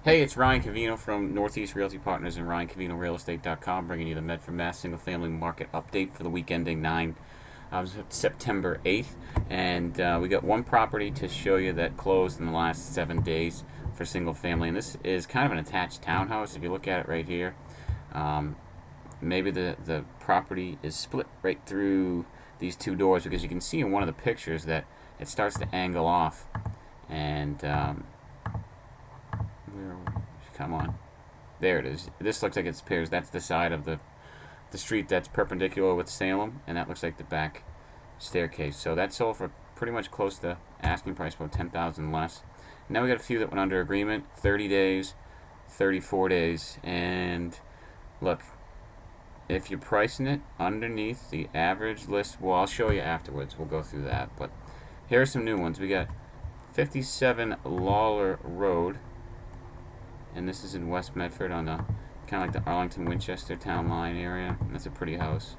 Hey, it's Ryan Cavino from Northeast Realty Partners and RyanCavinoRealEstate.com, bringing you the Medford, Mass. Single-family market update for the week ending September 8th. And we got one property to show you that closed in the last 7 days for single-family. And this is kind of an attached townhouse. If you look at it right here, maybe the property is split right through these two doors, because you can see in one of the pictures that it starts to angle off. And come on. There it is. This looks like it appears that's the side of the street that's perpendicular with Salem, and that looks like the back staircase. So that sold for pretty much close to asking price, about $10,000 less. Now we got a few that went under agreement, 30 days, 34 days, and look, if you're pricing it underneath the average list, well, I'll show you afterwards. We'll go through that, but here are some new ones. We got 57 Lawler Road, and this is in West Medford on the kind of like the Arlington-Winchester town line area. And that's a pretty house.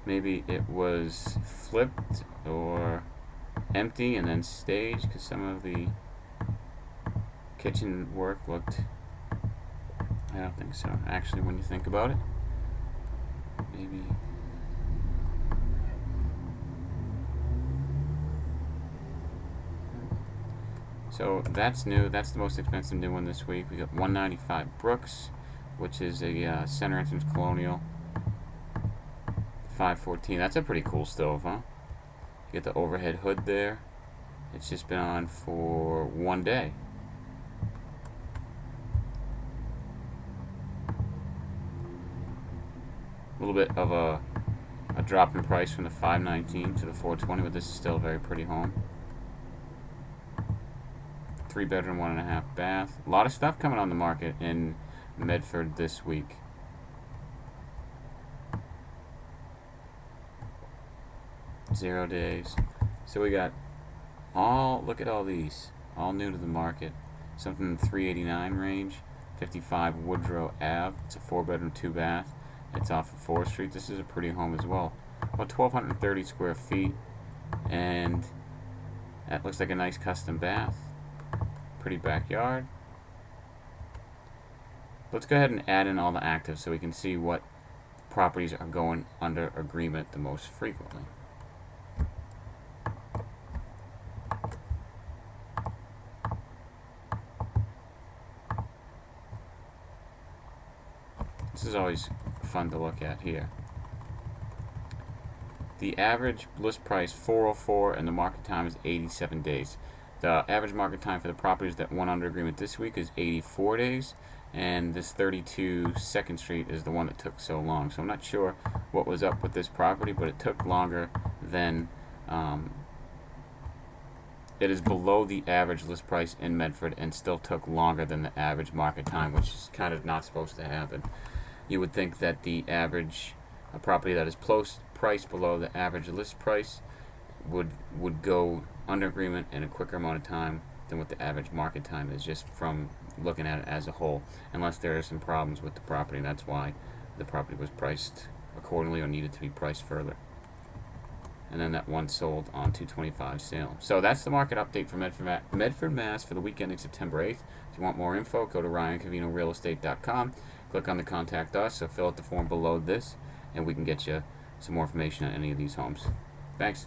Maybe it was flipped or empty and then staged, because some of the kitchen work looked, I don't think so. Actually, when you think about it, maybe. So that's new. That's the most expensive new one this week. We got 195 Brooks, which is a center entrance colonial. 514. That's a pretty cool stove, huh? You get the overhead hood there. It's just been on for 1 day. A little bit of a drop in price from the 519 to the 420, but this is still a very pretty home. 3-bedroom, 1.5 bath. A lot of stuff coming on the market in Medford this week. Zero days. So we got look at all these, all new to the market. Something in the 389 range. 55 Woodrow Ave. It's a 4-bedroom, 2-bath. It's off of 4th Street. This is a pretty home as well. About 1,230 square feet, and that looks like a nice custom bath. Pretty backyard. Let's go ahead and add in all the actives so we can see what properties are going under agreement the most frequently. This is always fun to look at here. The average list price 404 and the market time is 87 days. The average market time for the properties that went under agreement this week is 84 days, and this 32 2nd Street is the one that took so long. So I'm not sure what was up with this property, but it took longer than it is below the average list price in Medford and still took longer than the average market time, which is kind of not supposed to happen. You would think that the average property that is priced below the average list price would go under agreement in a quicker amount of time than what the average market time is, just from looking at it as a whole, unless there are some problems with the property, and that's why the property was priced accordingly or needed to be priced further. And then that one sold on 225 Salem. So that's the market update for Medford, Mass. for the week ending September 8th. If you want more info, go to RyanCavinoRealEstate.com. Click on the Contact Us, or fill out the form below this, and we can get you some more information on any of these homes. Thanks.